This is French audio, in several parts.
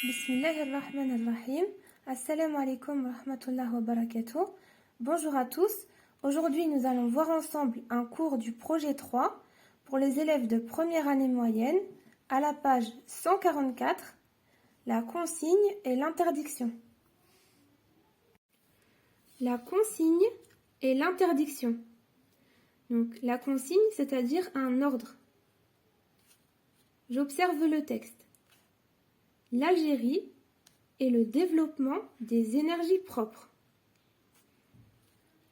Bismillahirrahmanirrahim. Assalamu alaikum wa rahmatullahi wa barakatuh. Bonjour à tous. Aujourd'hui, nous allons voir ensemble un cours du projet 3 pour les élèves de première année moyenne à la page 144, la consigne et l'interdiction. La consigne et l'interdiction. Donc, la consigne, c'est-à-dire un ordre. J'observe le texte. L'Algérie et le développement des énergies propres.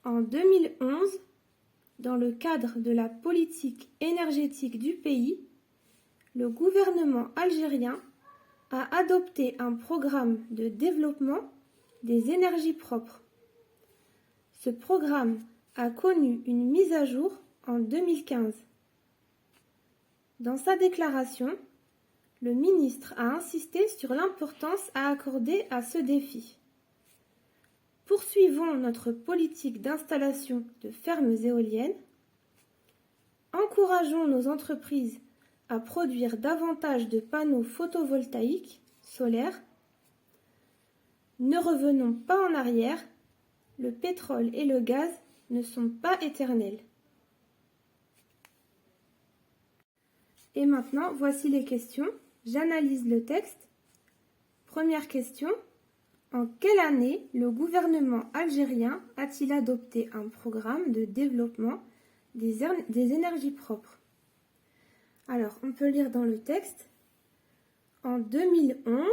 En 2011, dans le cadre de la politique énergétique du pays, le gouvernement algérien a adopté un programme de développement des énergies propres. Ce programme a connu une mise à jour en 2015. Dans sa déclaration, le ministre a insisté sur l'importance à accorder à ce défi. Poursuivons notre politique d'installation de fermes éoliennes. Encourageons nos entreprises à produire davantage de panneaux photovoltaïques solaires. Ne revenons pas en arrière, le pétrole et le gaz ne sont pas éternels. Et maintenant, voici les questions. J'analyse le texte. Première question. En quelle année le gouvernement algérien a-t-il adopté un programme de développement des énergies propres? Alors, on peut lire dans le texte. En 2011,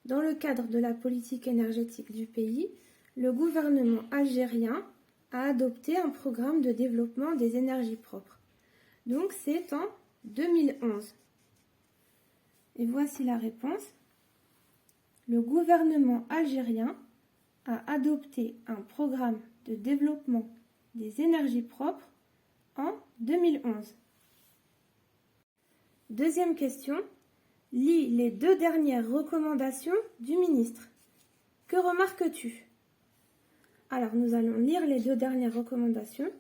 dans le cadre de la politique énergétique du pays, le gouvernement algérien a adopté un programme de développement des énergies propres. Donc, c'est en 2011. Et voici la réponse. Le gouvernement algérien a adopté un programme de développement des énergies propres en 2011. Deuxième question. Lis les 2 dernières recommandations du ministre. Que remarques-tu? Alors, nous allons lire les 2 dernières recommandations.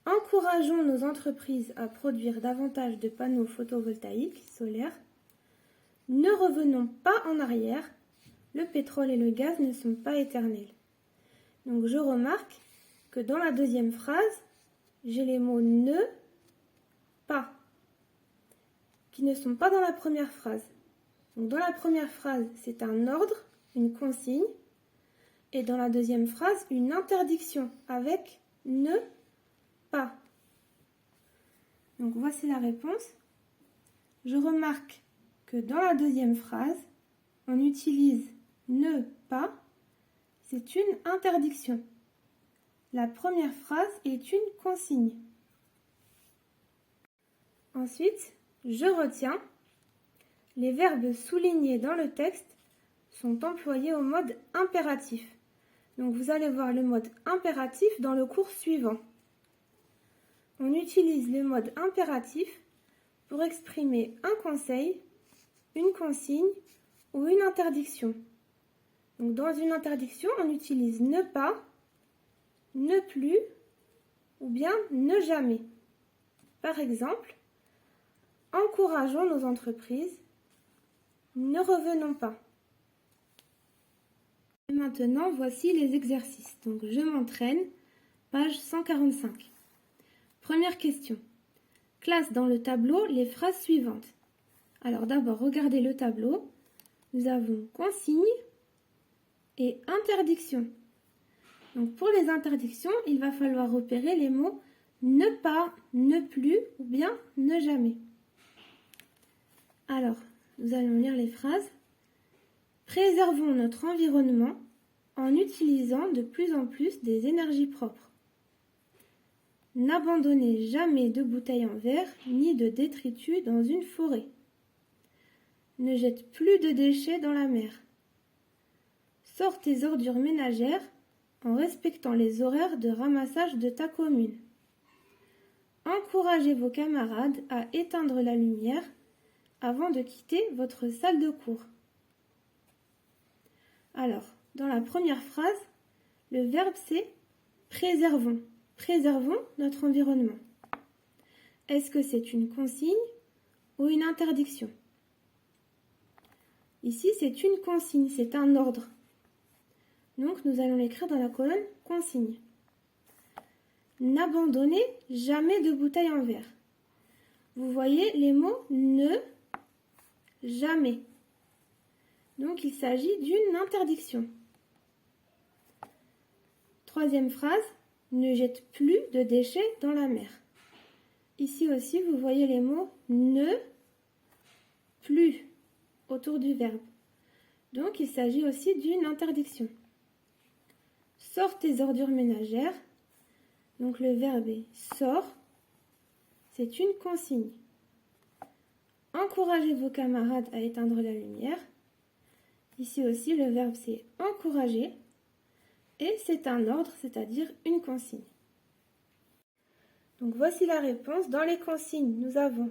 Encourageons nos entreprises à produire davantage de panneaux photovoltaïques solaires. Ne revenons pas en arrière, le pétrole et le gaz ne sont pas éternels. Donc je remarque que dans la deuxième phrase, j'ai les mots ne, pas, qui ne sont pas dans la première phrase. Donc dans la première phrase, c'est un ordre, une consigne, et dans la deuxième phrase, une interdiction avec ne, pas. Donc voici la réponse. Je remarque que dans la deuxième phrase, on utilise ne pas, c'est une interdiction. La première phrase est une consigne. Ensuite, je retiens, les verbes soulignés dans le texte sont employés au mode impératif. Donc vous allez voir le mode impératif dans le cours suivant. On utilise le mode impératif pour exprimer un conseil, une consigne ou une interdiction. Donc dans une interdiction, on utilise ne pas, ne plus ou bien ne jamais. Par exemple, encourageons nos entreprises, ne revenons pas. Et maintenant, voici les exercices. Donc je m'entraîne, page 145. Première question. Classe dans le tableau les phrases suivantes. Alors d'abord, regardez le tableau. Nous avons consigne et interdiction. Donc pour les interdictions, il va falloir repérer les mots ne pas, ne plus ou bien ne jamais. Alors, nous allons lire les phrases. Préservons notre environnement en utilisant de plus en plus des énergies propres. N'abandonnez jamais de bouteilles en verre ni de détritus dans une forêt. Ne jette plus de déchets dans la mer. Sors tes ordures ménagères en respectant les horaires de ramassage de ta commune. Encouragez vos camarades à éteindre la lumière avant de quitter votre salle de cours. Alors, dans la première phrase, le verbe c'est préservons. Préservons notre environnement. Est-ce que c'est une consigne ou une interdiction? Ici, c'est une consigne, c'est un ordre. Donc, nous allons l'écrire dans la colonne consigne. N'abandonnez jamais de bouteille en verre. Vous voyez les mots ne, jamais. Donc, il s'agit d'une interdiction. Troisième phrase, ne jette plus de déchets dans la mer. Ici aussi, vous voyez les mots ne, plus autour du verbe. Donc, il s'agit aussi d'une interdiction. Sors tes ordures ménagères. Donc, le verbe est sort. C'est une consigne. Encouragez vos camarades à éteindre la lumière. Ici aussi, le verbe c'est encourager. Et c'est un ordre, c'est-à-dire une consigne. Donc, voici la réponse. Dans les consignes, nous avons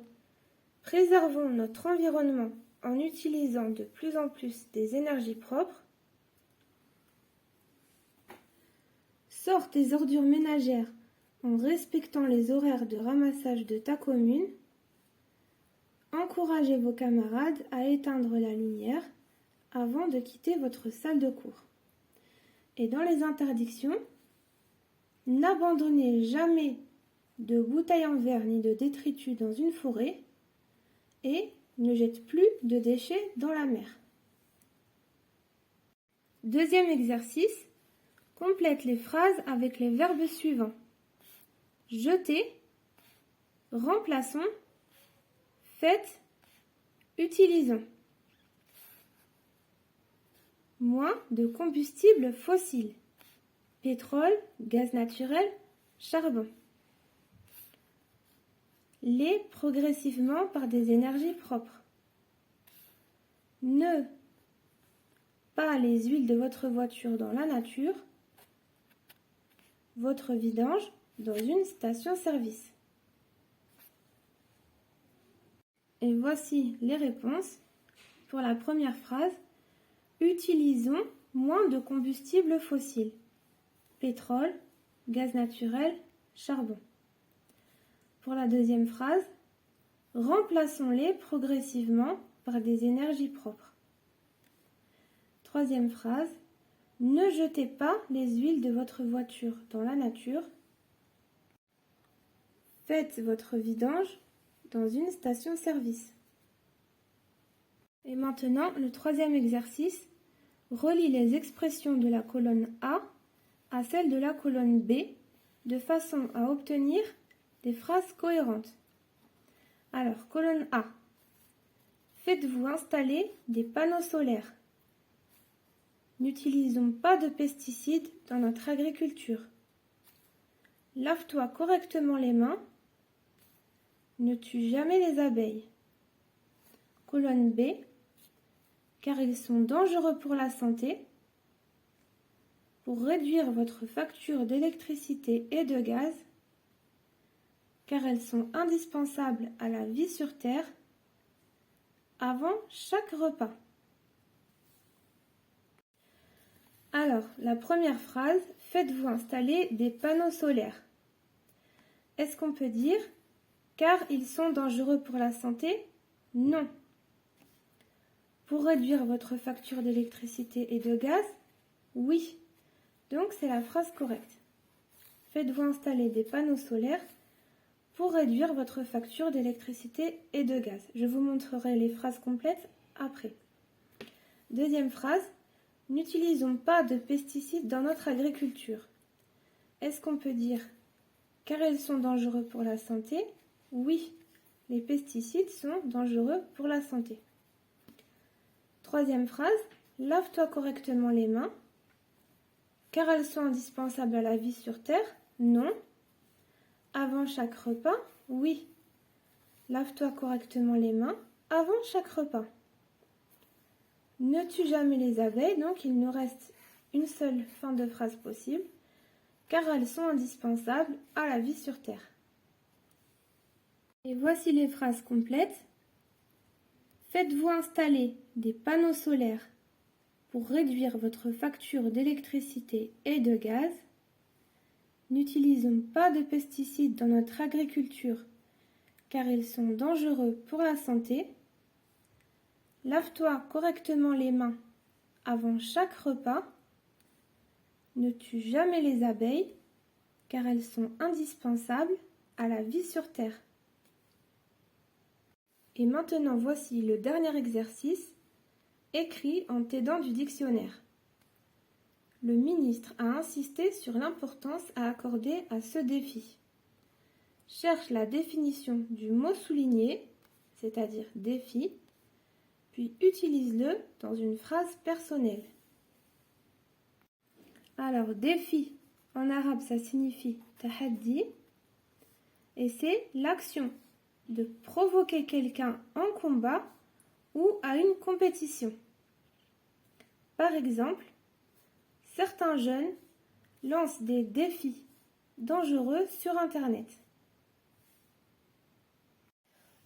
préservons notre environnement en utilisant de plus en plus des énergies propres. Sors tes ordures ménagères en respectant les horaires de ramassage de ta commune. Encouragez vos camarades à éteindre la lumière avant de quitter votre salle de cours. Et dans les interdictions, n'abandonnez jamais de bouteilles en verre ni de détritus dans une forêt et ne jette plus de déchets dans la mer. Deuxième exercice, complète les phrases avec les verbes suivants. Jeter, remplaçons, faites, utilisons. Moins de combustibles fossiles. Pétrole, gaz naturel, charbon. Les progressivement par des énergies propres. Ne pas les huiles de votre voiture dans la nature. Votre vidange dans une station-service. Et voici les réponses. Pour la première phrase, utilisons moins de combustibles fossiles. Pétrole, gaz naturel, charbon. Pour la deuxième phrase, remplaçons-les progressivement par des énergies propres. Troisième phrase, ne jetez pas les huiles de votre voiture dans la nature. Faites votre vidange dans une station-service. Et maintenant, le troisième exercice, relie les expressions de la colonne A à celles de la colonne B de façon à obtenir des phrases cohérentes. Alors, colonne A. Faites-vous installer des panneaux solaires. N'utilisons pas de pesticides dans notre agriculture. Lave-toi correctement les mains. Ne tue jamais les abeilles. Colonne B. Car ils sont dangereux pour la santé. Pour réduire votre facture d'électricité et de gaz, car elles sont indispensables à la vie sur Terre avant chaque repas. Alors, la première phrase, faites-vous installer des panneaux solaires. Est-ce qu'on peut dire car ils sont dangereux pour la santé? Non. Pour réduire votre facture d'électricité et de gaz? Oui. Donc, c'est la phrase correcte. Faites-vous installer des panneaux solaires pour réduire votre facture d'électricité et de gaz. Je vous montrerai les phrases complètes après. Deuxième phrase, n'utilisons pas de pesticides dans notre agriculture. Est-ce qu'on peut dire car ils sont dangereux pour la santé? Oui, les pesticides sont dangereux pour la santé. Troisième phrase, lave-toi correctement les mains. Car elles sont indispensables à la vie sur Terre? Non. Avant chaque repas? Oui. Lave-toi correctement les mains avant chaque repas. Ne tue jamais les abeilles, donc il nous reste une seule fin de phrase possible, car elles sont indispensables à la vie sur Terre. Et voici les phrases complètes. Faites-vous installer des panneaux solaires pour réduire votre facture d'électricité et de gaz. N'utilisons pas de pesticides dans notre agriculture car ils sont dangereux pour la santé. Lave-toi correctement les mains avant chaque repas. Ne tue jamais les abeilles car elles sont indispensables à la vie sur Terre. Et maintenant, voici le dernier exercice, écrit en t'aidant du dictionnaire. Le ministre a insisté sur l'importance à accorder à ce défi. Cherche la définition du mot souligné, c'est-à-dire défi, puis utilise-le dans une phrase personnelle. Alors, défi, en arabe, ça signifie tahaddi, et c'est l'action de provoquer quelqu'un en combat ou à une compétition. Par exemple, certains jeunes lancent des défis dangereux sur Internet.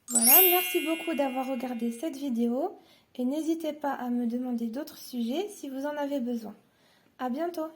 Voilà, merci beaucoup d'avoir regardé cette vidéo et n'hésitez pas à me demander d'autres sujets si vous en avez besoin. À bientôt!